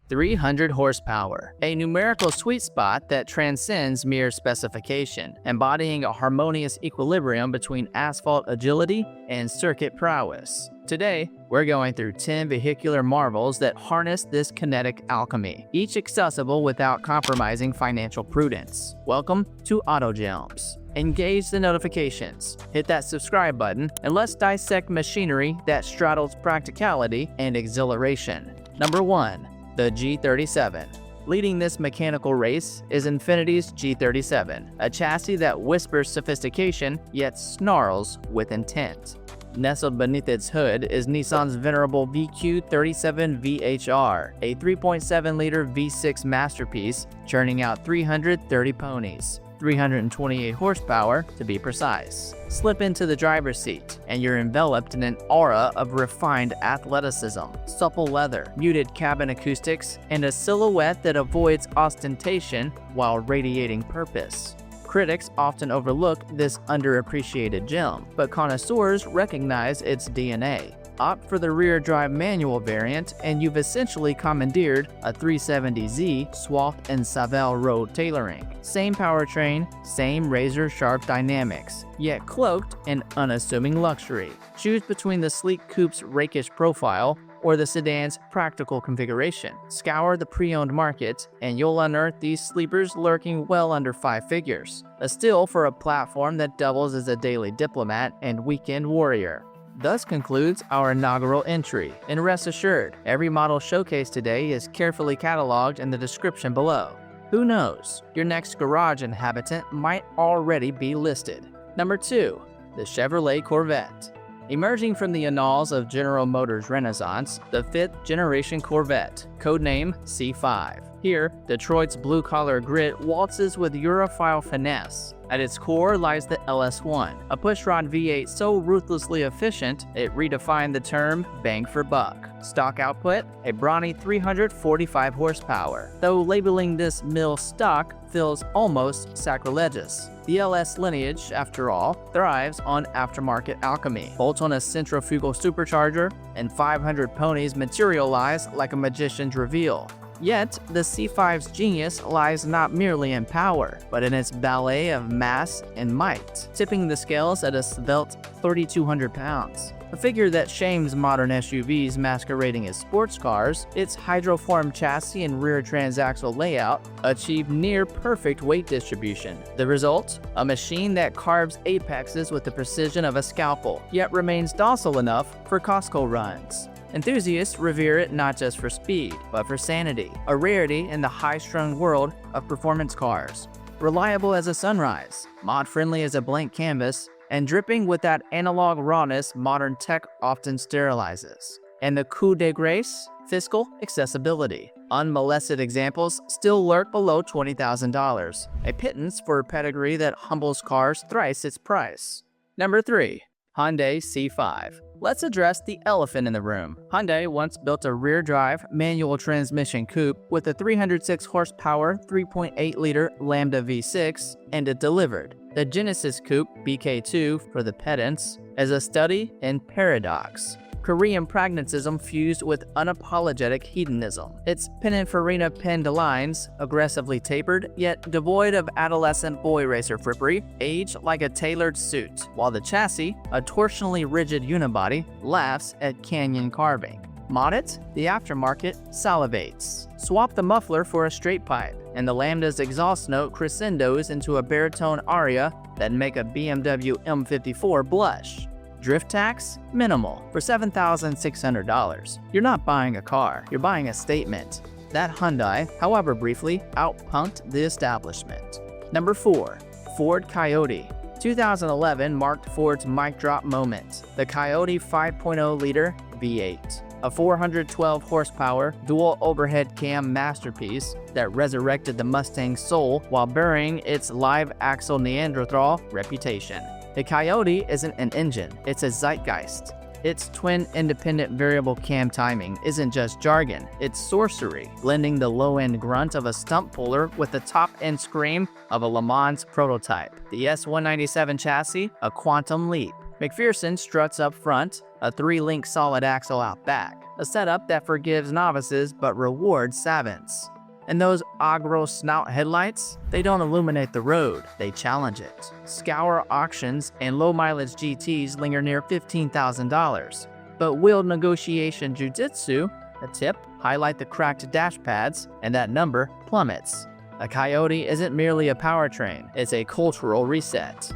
300 horsepower, a numerical sweet spot that transcends mere specification, embodying a harmonious equilibrium between asphalt agility and circuit prowess. Today, we're going through 10 vehicular marvels that harness this kinetic alchemy, each accessible without compromising financial prudence. Welcome to AutoGems. Engage the notifications, hit that subscribe button, and let's dissect machinery that straddles practicality and exhilaration. Number 1. The G37. Leading this mechanical race is Infiniti's G37, a chassis that whispers sophistication yet snarls with intent. Nestled beneath its hood is Nissan's venerable VQ37 VHR, a 3.7-liter V6 masterpiece churning out 330 ponies. 328 horsepower to be precise. Slip into the driver's seat, and you're enveloped in an aura of refined athleticism, supple leather, muted cabin acoustics, and a silhouette that avoids ostentation while radiating purpose. Critics often overlook this underappreciated gem, but connoisseurs recognize its DNA. Opt for the rear-drive manual variant, and you've essentially commandeered a 370Z swathed in Savile Row tailoring. Same powertrain, same razor-sharp dynamics, yet cloaked in unassuming luxury. Choose between the sleek coupe's rakish profile or the sedan's practical configuration. Scour the pre-owned market, and you'll unearth these sleepers lurking well under 5 figures. A steal for a platform that doubles as a daily diplomat and weekend warrior. Thus concludes our inaugural entry, and rest assured, every model showcased today is carefully cataloged in the description below. Who knows, your next garage inhabitant might already be listed. Number 2. The Chevrolet Corvette. Emerging from the annals of General Motors' renaissance, the 5th generation Corvette, codename C5. Here, Detroit's blue-collar grit waltzes with Europhile finesse. At its core lies the LS1, a pushrod V8 so ruthlessly efficient it redefined the term bang for buck. Stock output, a brawny 345 horsepower, though labeling this mill stock feels almost sacrilegious. The LS lineage, after all, thrives on aftermarket alchemy. Bolt on a centrifugal supercharger, and 500 ponies materialize like a magician's reveal. Yet, the C5's genius lies not merely in power, but in its ballet of mass and might, tipping the scales at a svelte 3,200 pounds. A figure that shames modern SUVs masquerading as sports cars, its hydroform chassis and rear transaxle layout achieve near-perfect weight distribution. The result? A machine that carves apexes with the precision of a scalpel, yet remains docile enough for Costco runs. Enthusiasts revere it not just for speed, but for sanity, a rarity in the high-strung world of performance cars. Reliable as a sunrise, mod-friendly as a blank canvas, and dripping with that analog rawness modern tech often sterilizes. And the coup de grace? Fiscal accessibility. Unmolested examples still lurk below $20,000, a pittance for a pedigree that humbles cars thrice its price. Number 3. Hyundai C5. Let's address the elephant in the room. Hyundai once built a rear-drive, manual transmission coupe with a 306 horsepower, 3.8-liter Lambda V6, and it delivered. The Genesis Coupe BK2, for the pedants, is a study in paradox. Korean pragmatism fused with unapologetic hedonism. Its Pininfarina penned lines, aggressively tapered, yet devoid of adolescent boy racer frippery, age like a tailored suit, while the chassis, a torsionally rigid unibody, laughs at canyon carving. Mod it, the aftermarket salivates. Swap the muffler for a straight pipe, and the Lambda's exhaust note crescendos into a baritone aria that make a BMW M54 blush. Drift tax? Minimal. For $7,600. You're not buying a car, you're buying a statement. That Hyundai, however briefly, outpunked the establishment. Number 4. Ford Coyote. 2011 marked Ford's mic drop moment. The Coyote 5.0-liter V8. A 412 horsepower, dual overhead cam masterpiece that resurrected the Mustang's soul while burying its live axle Neanderthal reputation. The Coyote isn't an engine, it's a zeitgeist. Its twin independent variable cam timing isn't just jargon, it's sorcery, blending the low-end grunt of a stump puller with the top-end scream of a Le Mans prototype. The S197 chassis, a quantum leap. McPherson struts up front, a 3-link solid axle out back. a setup that forgives novices but rewards savants. And those Agro snout headlights, they don't illuminate the road, they challenge it. Scour auctions and low-mileage GTs linger near $15,000. But wheeled negotiation jujitsu, a tip, highlight the cracked dash pads, and that number plummets. A Coyote isn't merely a powertrain, it's a cultural reset.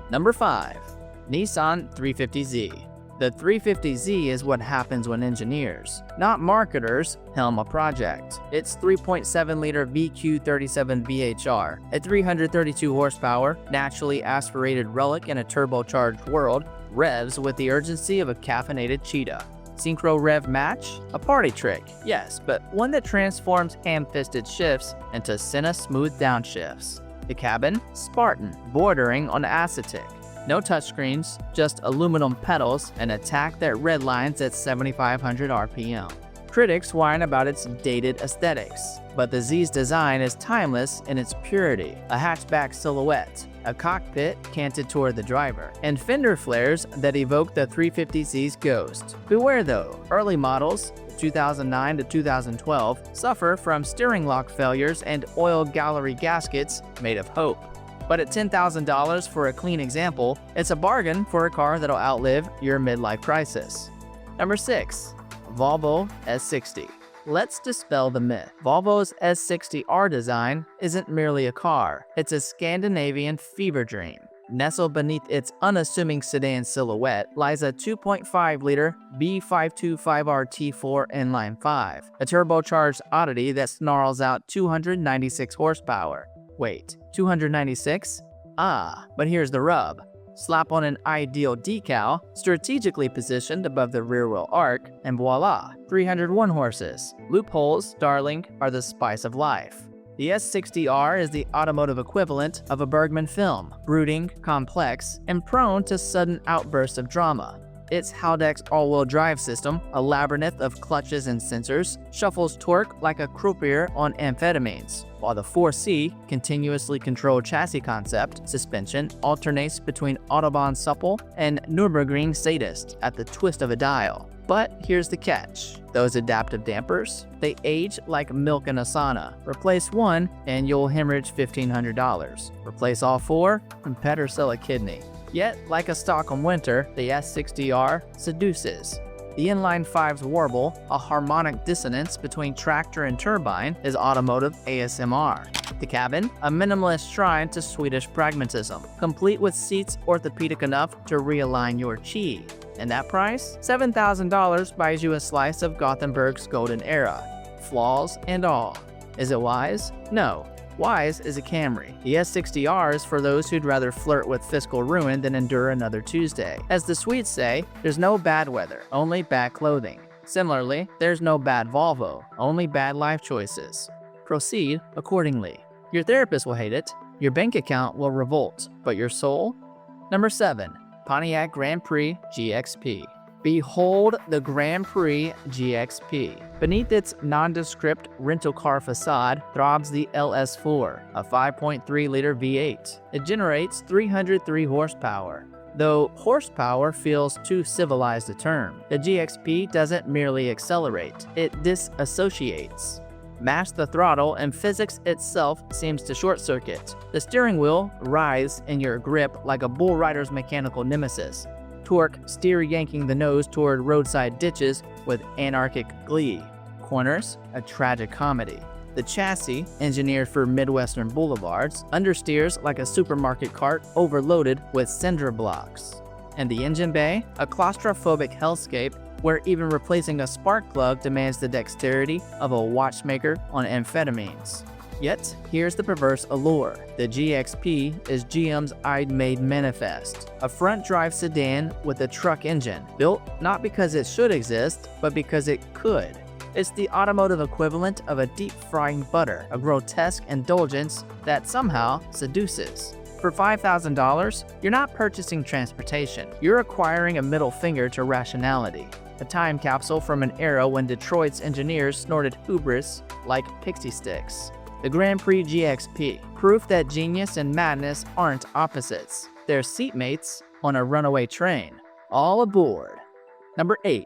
Number 5. Nissan 350Z. The 350Z is what happens when engineers, not marketers, helm a project. Its 3.7-liter VQ37 VHR, at 332 horsepower, naturally aspirated relic in a turbocharged world, revs with the urgency of a caffeinated cheetah. Synchro rev match? A party trick, yes, but one that transforms ham-fisted shifts into Senna-smooth downshifts. The cabin? Spartan, bordering on acetic. No touchscreens, just aluminum pedals, an attack that redlines at 7,500 RPM. Critics whine about its dated aesthetics, but the Z's design is timeless in its purity. A hatchback silhouette, a cockpit canted toward the driver, and fender flares that evoke the 350Z's ghost. Beware though, early models, 2009 to 2012, suffer from steering lock failures and oil gallery gaskets made of hope. But at $10,000 for a clean example, it's a bargain for a car that'll outlive your midlife crisis. Number 6. Volvo S60. Let's dispel the myth. Volvo's S60R design isn't merely a car, it's a Scandinavian fever dream. Nestled beneath its unassuming sedan silhouette lies a 2.5-liter B525R T4 inline-5, a turbocharged oddity that snarls out 296 horsepower. Wait, 296? Ah, but here's the rub. Slap on an ideal decal, strategically positioned above the rear wheel arc, and voila, 301 horses. Loopholes, darling, are the spice of life. The S60R is the automotive equivalent of a Bergman film, brooding, complex, and prone to sudden outbursts of drama. Its Haldex all-wheel drive system, a labyrinth of clutches and sensors, shuffles torque like a croupier on amphetamines, while the 4C, continuously controlled chassis concept, suspension, alternates between Autobahn supple and Nürburgring sadist at the twist of a dial. But here's the catch. Those adaptive dampers, they age like milk in a sauna. Replace one and you'll hemorrhage $1,500. Replace all four and better sell a kidney. Yet, like a Stockholm winter, the S60R seduces. The inline-5's warble, a harmonic dissonance between tractor and turbine, is automotive ASMR. The cabin, a minimalist shrine to Swedish pragmatism, complete with seats orthopedic enough to realign your chi. And that price? $7,000 buys you a slice of Gothenburg's golden era, flaws and all. Is it wise? No. Wise is a Camry. The S60R is for those who'd rather flirt with fiscal ruin than endure another Tuesday. As the Swedes say, there's no bad weather, only bad clothing. Similarly, there's no bad Volvo, only bad life choices. Proceed accordingly. Your therapist will hate it, your bank account will revolt, but your soul? Number 7. Pontiac Grand Prix GXP. Behold the Grand Prix GXP. Beneath its nondescript rental car facade throbs the LS4, a 5.3-liter V8. It generates 303 horsepower. Though horsepower feels too civilized a term, the GXP doesn't merely accelerate, it disassociates. Mash the throttle and physics itself seems to short-circuit. The steering wheel writhes in your grip like a bull rider's mechanical nemesis. Torque steer yanking the nose toward roadside ditches with anarchic glee. Corners, a tragic comedy. The chassis, engineered for Midwestern boulevards, understeers like a supermarket cart overloaded with cinder blocks. And the engine bay, a claustrophobic hellscape where even replacing a spark plug demands the dexterity of a watchmaker on amphetamines. Yet, here's the perverse allure. The GXP is GM's I'd-made manifest, a front-drive sedan with a truck engine, built not because it should exist, but because it could. It's the automotive equivalent of a deep-frying butter, a grotesque indulgence that somehow seduces. For $5,000, you're not purchasing transportation, you're acquiring a middle finger to rationality. A time capsule from an era when Detroit's engineers snorted hubris like pixie sticks. The Grand Prix GXP, proof that genius and madness aren't opposites. They're seatmates on a runaway train. All aboard. Number 8.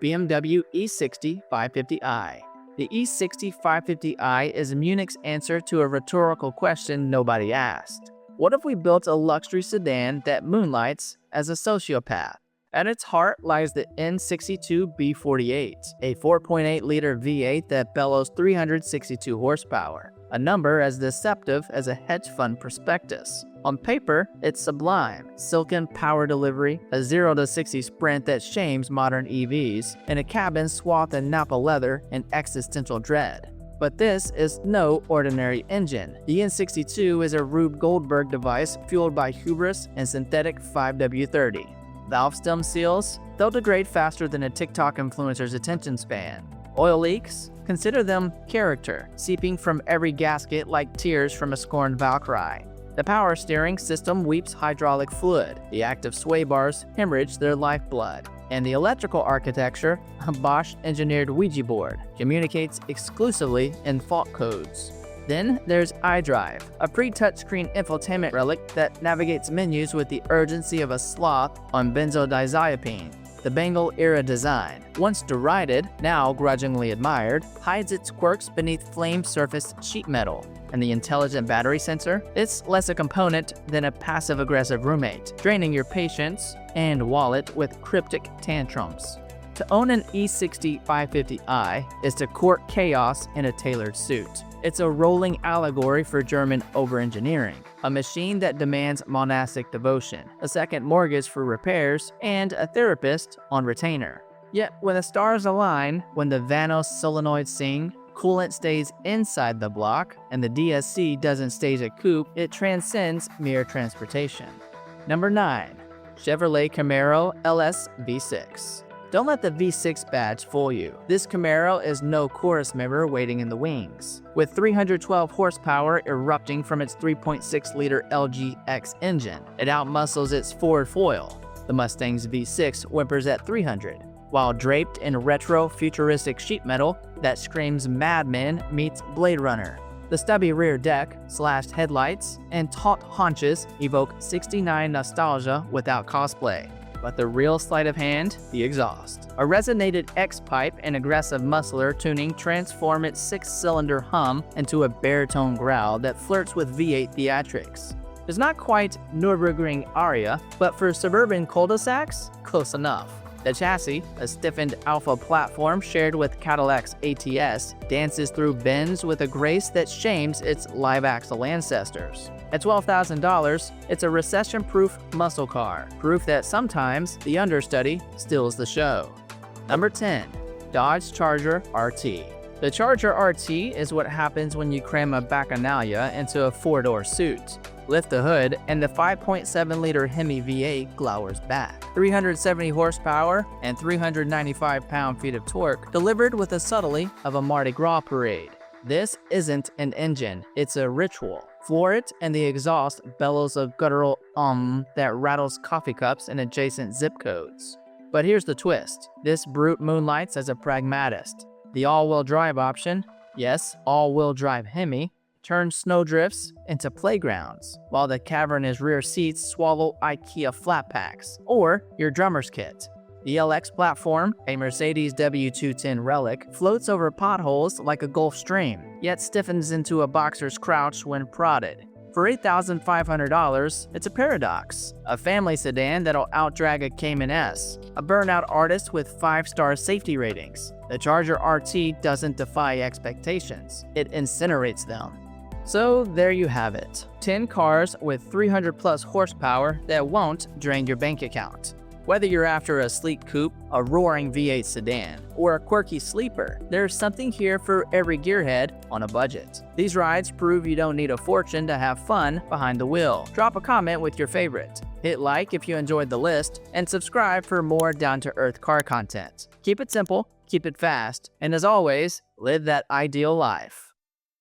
BMW E60 550i. The E60 550i is Munich's answer to a rhetorical question nobody asked. What if we built a luxury sedan that moonlights as a sociopath? At its heart lies the N62 B48, a 4.8-liter V8 that bellows 362 horsepower, a number as deceptive as a hedge fund prospectus. On paper, it's sublime, silken power delivery, a 0-60 sprint that shames modern EVs, and a cabin swathed in Napa leather and existential dread. But this is no ordinary engine. The N62 is a Rube Goldberg device fueled by hubris and synthetic 5W30. Valve stem seals? They'll degrade faster than a TikTok influencer's attention span. Oil leaks? Consider them character, seeping from every gasket like tears from a scorned Valkyrie. The power steering system weeps hydraulic fluid. The active sway bars hemorrhage their lifeblood. And the electrical architecture, a Bosch-engineered Ouija board, communicates exclusively in fault codes. Then there's iDrive, a pre-touchscreen infotainment relic that navigates menus with the urgency of a sloth on benzodiazepine. The Bengal-era design, once derided, now grudgingly admired, hides its quirks beneath flame-surfaced sheet metal. And the intelligent battery sensor? It's less a component than a passive-aggressive roommate, draining your patience and wallet with cryptic tantrums. To own an E60 550i is to court chaos in a tailored suit. It's a rolling allegory for German over-engineering, a machine that demands monastic devotion, a second mortgage for repairs, and a therapist on retainer. Yet when the stars align, when the Vanos solenoids sing, coolant stays inside the block, and the DSC doesn't stage a coupe, it transcends mere transportation. Number 9. Chevrolet Camaro LS V6. Don't let the V6 badge fool you. This Camaro is no chorus member waiting in the wings. With 312 horsepower erupting from its 3.6-liter LGX engine, it outmuscles its Ford foil. The Mustang's V6 whimpers at 300, while draped in retro futuristic sheet metal that screams Mad Men meets Blade Runner. The stubby rear deck, slashed headlights, and taut haunches evoke '69 nostalgia without cosplay. But the real sleight of hand? The exhaust. A resonated X-pipe and aggressive muscular tuning transform its 6-cylinder hum into a baritone growl that flirts with V8 theatrics. It's not quite Nürburgring aria, but for suburban cul-de-sacs, close enough. The chassis, a stiffened Alpha platform shared with Cadillac's ATS, dances through bends with a grace that shames its live-axle ancestors. At $12,000, it's a recession-proof muscle car, proof that sometimes the understudy steals the show. Number 10. Dodge Charger RT. The Charger RT is what happens when you cram a bacchanalia into a 4-door suit. Lift the hood, and the 5.7-liter Hemi V8 glowers back. 370 horsepower and 395 pound-feet of torque, delivered with the subtlety of a Mardi Gras parade. This isn't an engine, it's a ritual. Floor it, and the exhaust bellows a guttural that rattles coffee cups in adjacent zip codes. But here's the twist. This brute moonlights as a pragmatist. The all-wheel drive option, yes, all-wheel drive Hemi, turns snowdrifts into playgrounds, while the cavernous rear seats swallow IKEA flat packs, or your drummer's kit. The LX platform, a Mercedes W210 relic, floats over potholes like a Gulf Stream, yet stiffens into a boxer's crouch when prodded. For $8,500, it's a paradox. A family sedan that'll outdrag a Cayman S. A burnout artist with 5-star safety ratings. The Charger RT doesn't defy expectations. It incinerates them. So there you have it. 10 cars with 300+ horsepower that won't drain your bank account. Whether you're after a sleek coupe, a roaring V8 sedan, or a quirky sleeper, there's something here for every gearhead on a budget. These rides prove you don't need a fortune to have fun behind the wheel. Drop a comment with your favorite. Hit like if you enjoyed the list, and subscribe for more down-to-earth car content. Keep it simple, keep it fast, and as always, live that ideal life.